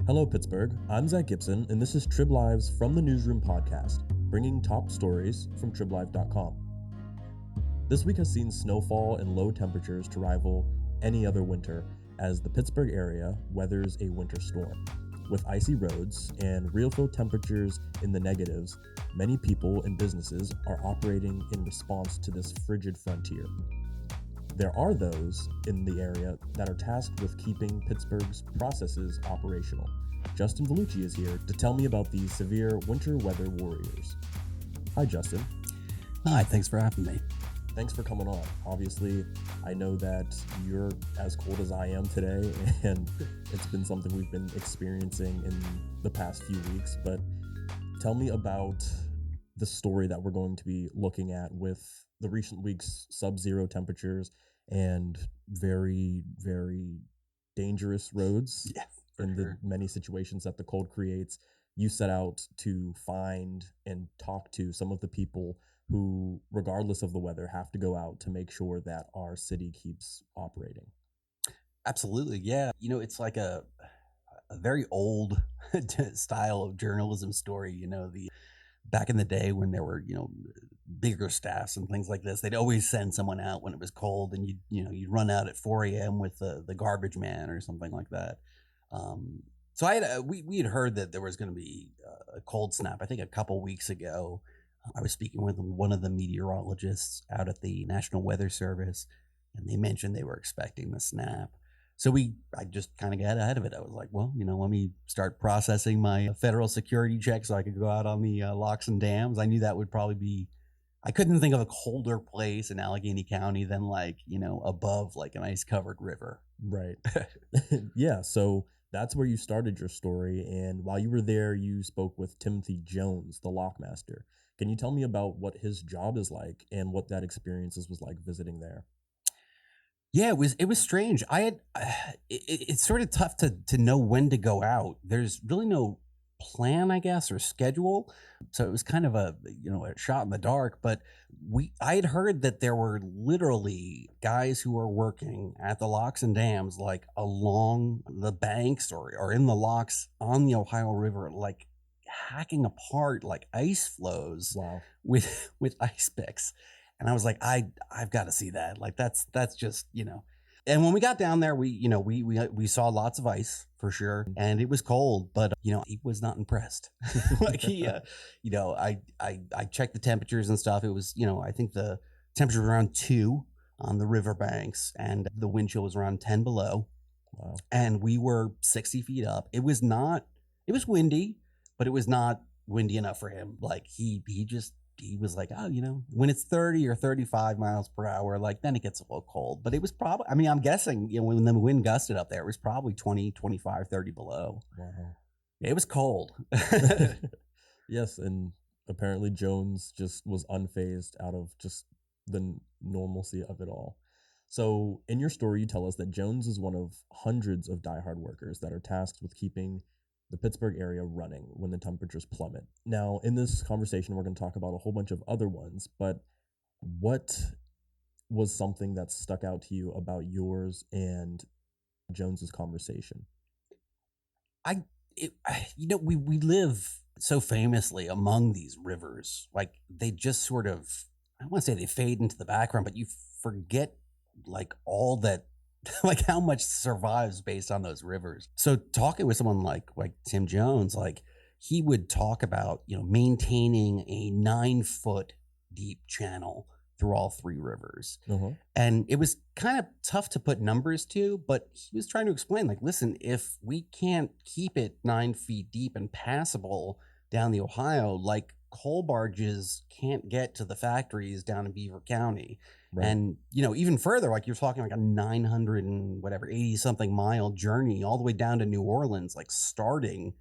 Hello, Pittsburgh. I'm Zac Gibson, and this is Trib Lives from the Newsroom podcast, bringing top stories from TribLive.com. This week has seen snowfall and low temperatures to rival any other winter as the Pittsburgh area weathers a winter storm. With icy roads and real feel temperatures in the negatives, many people and businesses are operating in response to this frigid frontier. There are those in the area that are tasked with keeping Pittsburgh's processes operational. Justin Vellucci is here to tell me about these severe winter weather warriors. Hi, Justin. Hi, thanks for having me. Thanks for coming on. Obviously, I know that you're as cold as I am today, and it's been something we've been experiencing in the past few weeks, but tell me about the story that we're going to be looking at with the recent weeks' sub-zero temperatures and very, very dangerous roads in the many situations that the cold creates. You set out to find and talk to some of the people who, regardless of the weather, have to go out to make sure that our city keeps operating. Absolutely, yeah. It's like a very old style of journalism story. The back in the day when there were bigger staffs and things like this, they'd always send someone out when it was cold, and you'd run out at 4 a.m. with the garbage man or something like that. So we had heard that there was going to be a cold snap. I think a couple weeks ago, I was speaking with one of the meteorologists out at the National Weather Service, and they mentioned they were expecting the snap. So I just kind of got ahead of it. I was like, well, let me start processing my federal security check so I could go out on the locks and dams. I knew that would probably be, I couldn't think of a colder place in Allegheny County than above like an ice covered river. Right. Yeah. So that's where you started your story. And while you were there, you spoke with Timothy Jones, the lockmaster. Can you tell me about what his job is like and what that experience was like visiting there? Yeah, it was strange. It's sort of tough to know when to go out. There's really no plan, I guess, or schedule. So it was kind of a shot in the dark. But I had heard that there were literally guys who were working at the locks and dams, like along the banks or in the locks on the Ohio River, like hacking apart like ice flows. Wow. with ice picks. And I was like, I've got to see that. Like that's just. And when we got down there, we saw lots of ice for sure, and it was cold, but he was not impressed. Like I checked the temperatures and stuff. It was I think the temperature was around 2 on the riverbanks, and the wind chill was around 10 below. Wow. And we were 60 feet up. It was windy, but it was not windy enough for him. Like he was like, oh, when it's 30 or 35 miles per hour, like then it gets a little cold. But it was probably, I'm guessing, when the wind gusted up there, it was probably 20, 25, 30 below. Wow. It was cold. Yes. And apparently Jones just was unfazed out of just the normalcy of it all. So in your story, you tell us that Jones is one of hundreds of diehard workers that are tasked with keeping the Pittsburgh area running when the temperatures plummet. Now, in this conversation, we're going to talk about a whole bunch of other ones, but what was something that stuck out to you about yours and Jones's conversation? We live so famously among these rivers. Like they just sort of, I don't want to say they fade into the background, but you forget like all that, like how much survives based on those rivers. So talking with someone like Tim Jones, like he would talk about, maintaining a 9-foot deep channel through all 3 rivers. Uh-huh. And it was kind of tough to put numbers to, but he was trying to explain, like, listen, if we can't keep it 9 feet deep and passable down the Ohio, like coal barges can't get to the factories down in Beaver County. Right. And, even further, like you're talking like a 900 and whatever, 80 something mile journey all the way down to New Orleans, like starting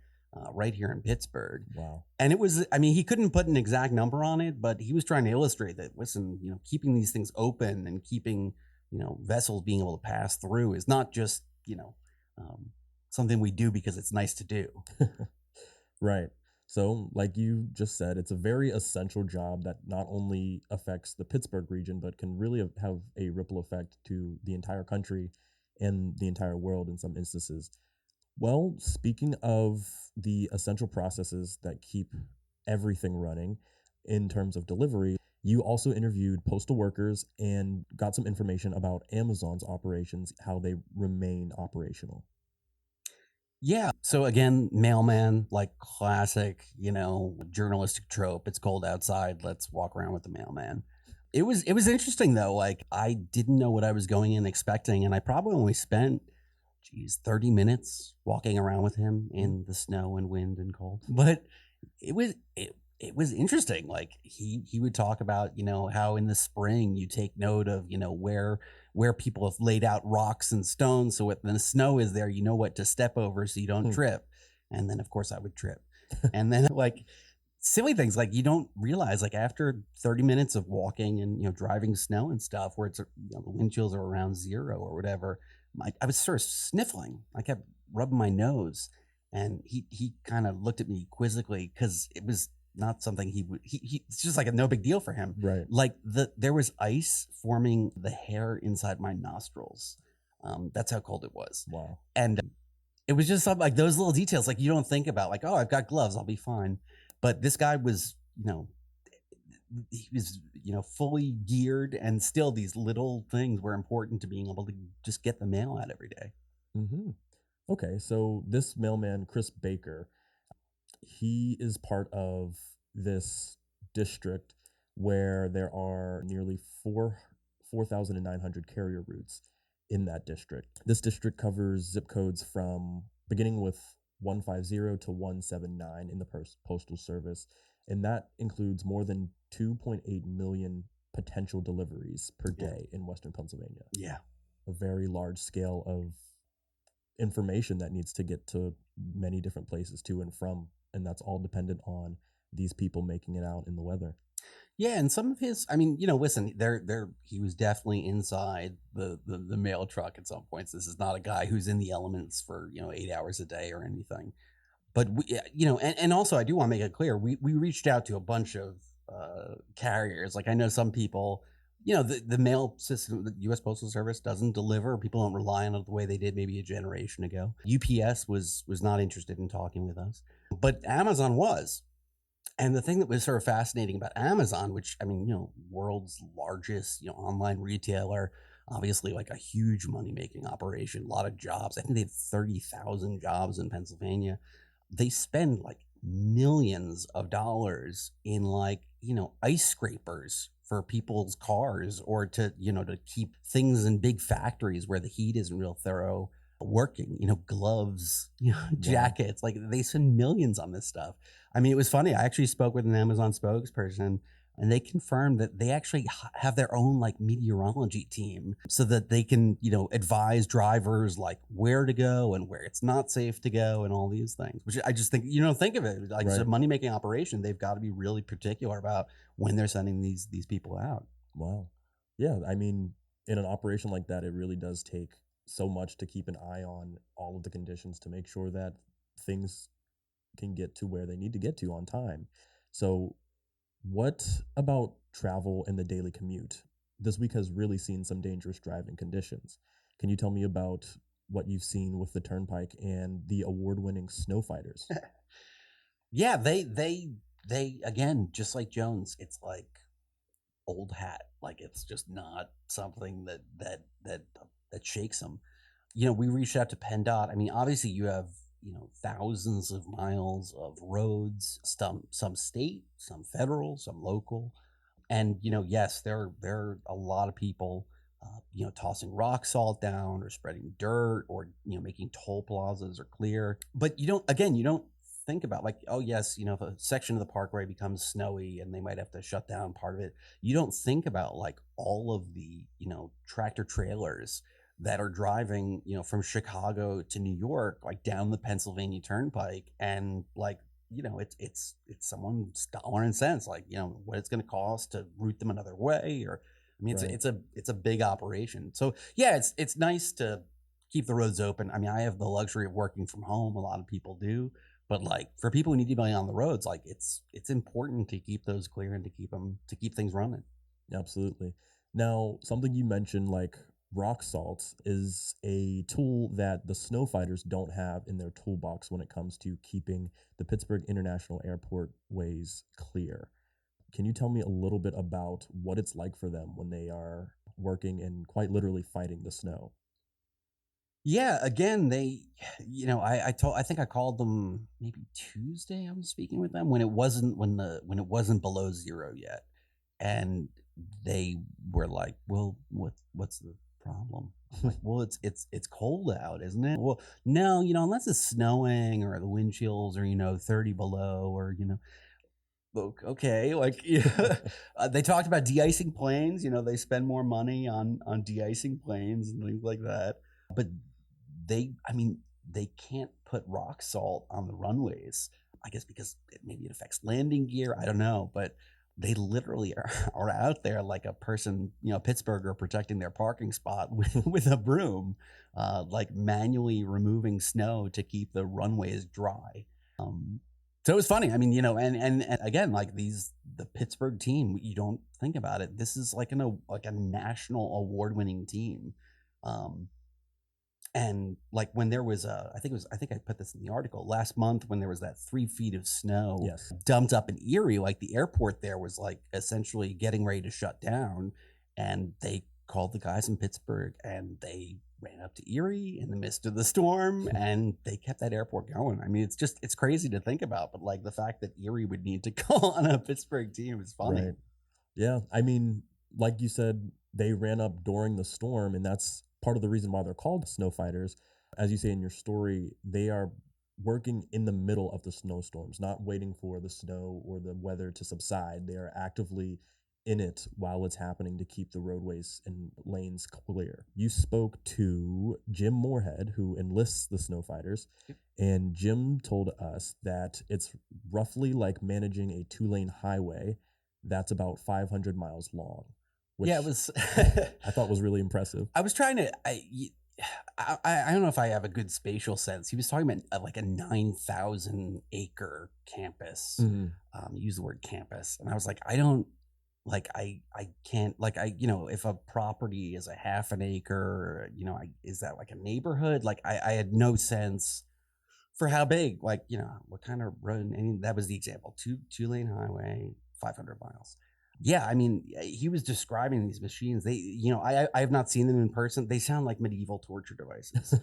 right here in Pittsburgh. Wow. And it was, he couldn't put an exact number on it, but he was trying to illustrate that, listen, keeping these things open and keeping, vessels being able to pass through is not just, something we do because it's nice to do. Right. So, like you just said, it's a very essential job that not only affects the Pittsburgh region, but can really have a ripple effect to the entire country and the entire world in some instances. Well, speaking of the essential processes that keep everything running in terms of delivery, you also interviewed postal workers and got some information about Amazon's operations, how they remain operational. Yeah. So again, mailman, like classic, journalistic trope. It's cold outside. Let's walk around with the mailman. It was interesting though. Like I didn't know what I was going in expecting, and I probably only spent 30 minutes walking around with him Mm, in the snow and wind and cold. But it was interesting. Like he would talk about, how in the spring you take note of, where people have laid out rocks and stones. So when the snow is there, you know what to step over so you don't hmm, trip. And then of course I would trip. And then like silly things like you don't realize like after 30 minutes of walking and driving snow and stuff where it's the wind chills are around zero or whatever, I was sort of sniffling. I kept rubbing my nose, and he kind of looked at me quizzically because it was not something he would it's just like a no big deal for him. right. Like there was ice forming the hair inside my nostrils. That's how cold it was. Wow. And it was just something like those little details, like you don't think about, like, oh, I've got gloves, I'll be fine. But this guy was, he was, fully geared, and still these little things were important to being able to just get the mail out every day. hmm Okay, so this mailman, Chris Baker, he is part of this district where there are nearly 4,900 carrier routes in that district. This district covers zip codes from beginning with 150 to 179 in the postal service, and that includes more than 2.8 million potential deliveries per Yeah. day in Western Pennsylvania. Yeah. A very large scale of information that needs to get to many different places to and from, and that's all dependent on these people making it out in the weather. Yeah, and some of his, I mean, listen, he was definitely inside the mail truck at some points. This is not a guy who's in the elements for 8 hours a day or anything. But we, yeah, and also I do want to make it clear we reached out to a bunch of carriers. Like I know some people, the mail system, the U.S. Postal Service doesn't deliver. People don't rely on it the way they did maybe a generation ago. UPS was not interested in talking with us, but Amazon was. And the thing that was sort of fascinating about Amazon, which I mean, world's largest, online retailer, obviously like a huge money making operation, a lot of jobs. I think they have 30,000 jobs in Pennsylvania. They spend like millions of dollars in like, ice scrapers for people's cars, or to keep things in big factories where the heat isn't real thorough working, gloves, Wow. jackets. Like they spend millions on this stuff. I mean, it was funny. I actually spoke with an Amazon spokesperson, and they confirmed that they actually have their own like meteorology team so that they can, advise drivers like where to go and where it's not safe to go and all these things, which I just think, think of it like it's a Right. money making operation. They've got to be really particular about when they're sending these people out. Wow. Yeah, I mean, in an operation like that, it really does take so much to keep an eye on all of the conditions to make sure that things can get to where they need to get to on time. So, what about travel and the daily commute? This week has really seen some dangerous driving conditions. Can you tell me about what you've seen with the Turnpike and the award-winning snow fighters? Yeah, they again, just like Jones, it's like old hat. Like it's just not something that shakes them. We reached out to PennDOT. I mean, obviously you have, thousands of miles of roads, some state, some federal, some local. And, yes, there are a lot of people, tossing rock salt down or spreading dirt or, making toll plazas or clear. But you don't think about like, oh, yes, if a section of the parkway becomes snowy and they might have to shut down part of it, you don't think about like all of the, tractor trailers that are driving, from Chicago to New York, like down the Pennsylvania Turnpike, and like, it's someone's dollar and cents, like, what it's going to cost to route them another way, or I mean, Right. it's a big operation. So yeah, it's nice to keep the roads open. I mean, I have the luxury of working from home. A lot of people do, but like for people who need to be on the roads, like it's important to keep those clear and to keep things running. Absolutely. Now, something you mentioned, like rock salt is a tool that the snow fighters don't have in their toolbox when it comes to keeping the Pittsburgh International Airport ways clear. Can you tell me a little bit about what it's like for them when they are working and quite literally fighting the snow? Yeah, again, I think I called them maybe Tuesday. I was speaking with them when it wasn't below zero yet, and they were like, "Well, what's the problem?" I'm like, "Well, it's cold out, isn't it?" "Well, no, unless it's snowing or the wind chills or 30 below or okay, like yeah. They talked about de-icing planes. They spend more money on de-icing planes and things like that. But they can't put rock salt on the runways. I guess because maybe it affects landing gear. I don't know, but they literally are out there like a person, Pittsburgher protecting their parking spot with a broom, like manually removing snow to keep the runways dry. So it was funny. I mean, and again, like the Pittsburgh team, you don't think about it. This is like like a national award-winning team. Um, and like when there was I think I put this in the article last month when there was that 3 feet of snow Yes. dumped up in Erie, like the airport there was like essentially getting ready to shut down, and they called the guys in Pittsburgh and they ran up to Erie in the midst of the storm and they kept that airport going. I mean, it's crazy to think about, but like the fact that Erie would need to call on a Pittsburgh team is funny. Right. Yeah. I mean, like you said, they ran up during the storm, and that's part of the reason why they're called snow fighters. As you say in your story, they are working in the middle of the snowstorms, not waiting for the snow or the weather to subside. They are actively in it while it's happening to keep the roadways and lanes clear. You spoke to Jim Moorhead, who enlists the snow fighters, and Jim told us that it's roughly like managing a 2-lane highway that's about 500 miles long, which Yeah, it was. I thought was really impressive. I was trying to. I don't know if I have a good spatial sense. He was talking about like a 9,000 acre campus. Use the word campus, and I was like, I don't like. I can't like if a property is a half an acre, is that like a neighborhood? Like I had no sense for how big. Like what kind of road? And that was the example. Two-lane highway, 500 miles. Yeah, I mean, he was describing these machines. I have not seen them in person. They sound like medieval torture devices.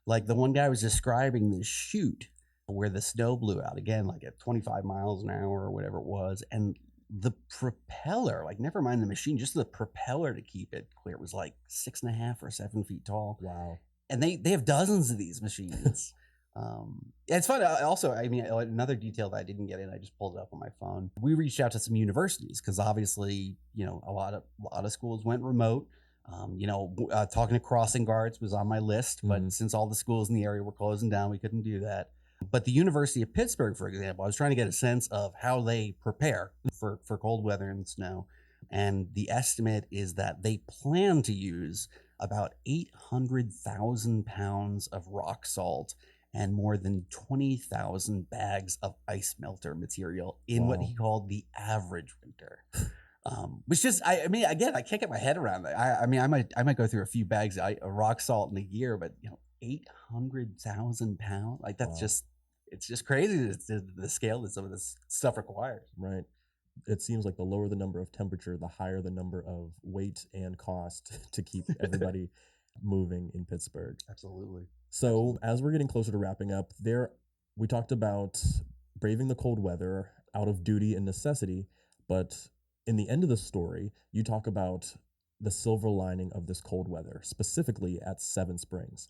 Like the one guy was describing this chute where the snow blew out again, like at 25 miles an hour or whatever it was, and the propeller, like never mind the machine, just the propeller to keep it clear was like 6.5 or 7 feet tall. Wow. And they have dozens of these machines. It's fun. Also, I mean, another detail that I didn't get in, I just pulled it up on my phone. We reached out to some universities because obviously, a lot of schools went remote. Talking to crossing guards was on my list, but since all the schools in the area were closing down, we couldn't do that. But the University of Pittsburgh, for example, I was trying to get a sense of how they prepare for cold weather and snow. And the estimate is that they plan to use about 800,000 pounds of rock salt and more than 20,000 bags of ice melter material in what he called the average winter. Which just, I mean, again, I can't get my head around that. I mean, I might go through a few bags of rock salt in a year, but 800,000 pounds, like that's it's just crazy the scale that some of this stuff requires. Right. It seems like the lower the number of temperature, the higher the number of weight and cost to keep everybody moving in Pittsburgh. Absolutely. So as we're getting closer to wrapping up, we talked about braving the cold weather out of duty and necessity, but in the end of the story, you talk about the silver lining of this cold weather, specifically at Seven Springs.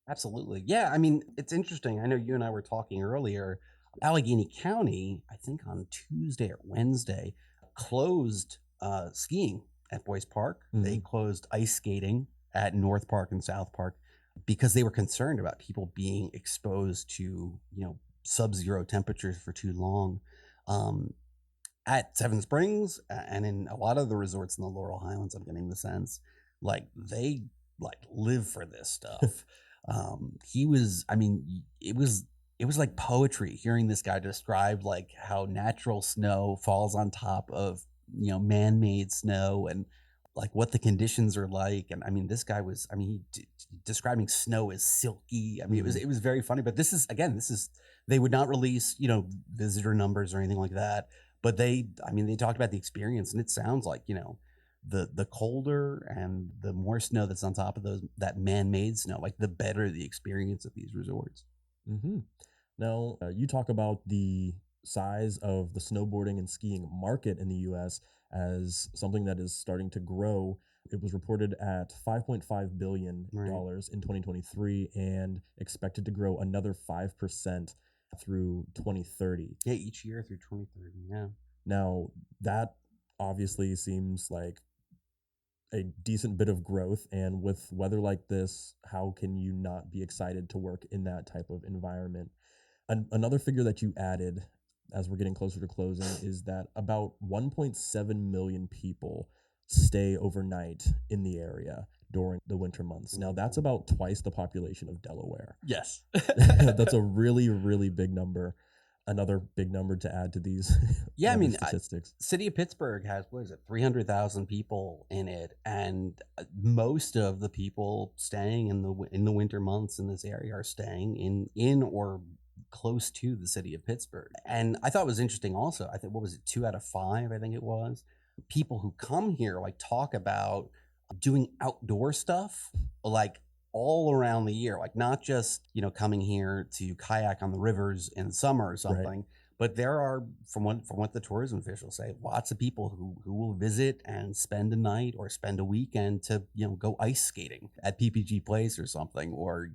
Absolutely. Yeah, I mean, it's interesting. I know you and I were talking earlier. Allegheny County, I think on Tuesday or Wednesday, closed skiing at Boys Park. They closed ice skating at North Park and South Park because they were concerned about people being exposed to, sub-zero temperatures for too long. At Seven Springs and in a lot of the resorts in the Laurel Highlands, I'm getting the sense like they live for this stuff. It was like poetry hearing this guy describe like how natural snow falls on top of, man-made snow and like what the conditions are like. And I mean, this guy was, I mean, describing snow as silky. I mean, it was very funny. But this is they would not release, visitor numbers or anything like that. But they talked about the experience, and it sounds like, the colder and the more snow that's on top of that man-made snow, like the better the experience at these resorts. Mm-hmm. Now, you talk about the size of the snowboarding and skiing market in the U.S. as something that is starting to grow. It was reported at $5.5 billion in 2023 and expected to grow another 5% through 2030. Yeah, each year through 2030, yeah. Now, that obviously seems like a decent bit of growth, and with weather like this, how can you not be excited to work in that type of environment? Another figure that you added as we're getting closer to closing is that about 1.7 million people stay overnight in the area during the winter months. Now, that's about twice the population of Delaware. Yes. That's a really, really big number. Another big number to add to these statistics. City of Pittsburgh has, 300,000 people in it, and most of the people staying in the winter months in this area are staying in or close to the city of Pittsburgh. And I thought it was interesting also, I think, 2 out of 5, I think it was, people who come here talk about doing outdoor stuff all around the year, not just, coming here to kayak on the rivers in summer or something, right. But there are, from what the tourism officials say, lots of people who will visit and spend a night or spend a weekend to, go ice skating at PPG Place or something, or,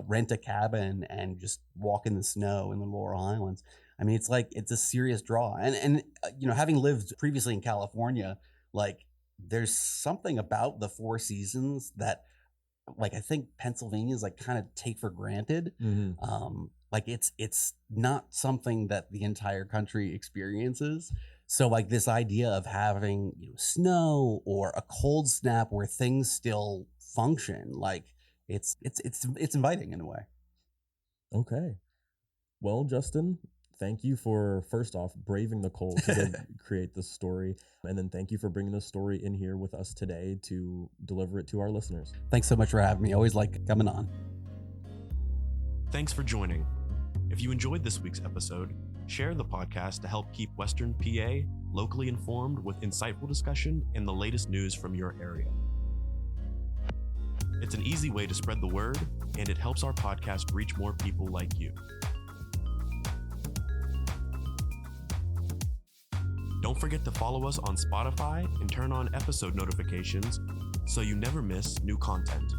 rent a cabin and just walk in the snow in the Laurel Highlands. I mean, it's a serious draw. And having lived previously in California, there's something about the Four Seasons that, I think Pennsylvania's kind of take for granted. Mm-hmm. It's not something that the entire country experiences. So this idea of having snow or a cold snap where things still function, it's inviting in a way. Okay. Well, Justin, thank you for, first off, braving the cold to go create this story. And then thank you for bringing this story in here with us today to deliver it to our listeners. Thanks so much for having me. Always like coming on. Thanks for joining. If you enjoyed this week's episode, share the podcast to help keep Western PA locally informed with insightful discussion and the latest news from your area. It's an easy way to spread the word, and it helps our podcast reach more people like you. Don't forget to follow us on Spotify and turn on episode notifications so you never miss new content.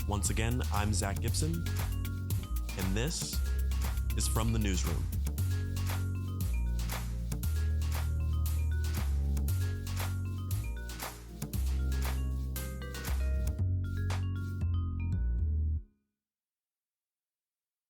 Once again, I'm Zac Gibson, and this is From the Newsroom.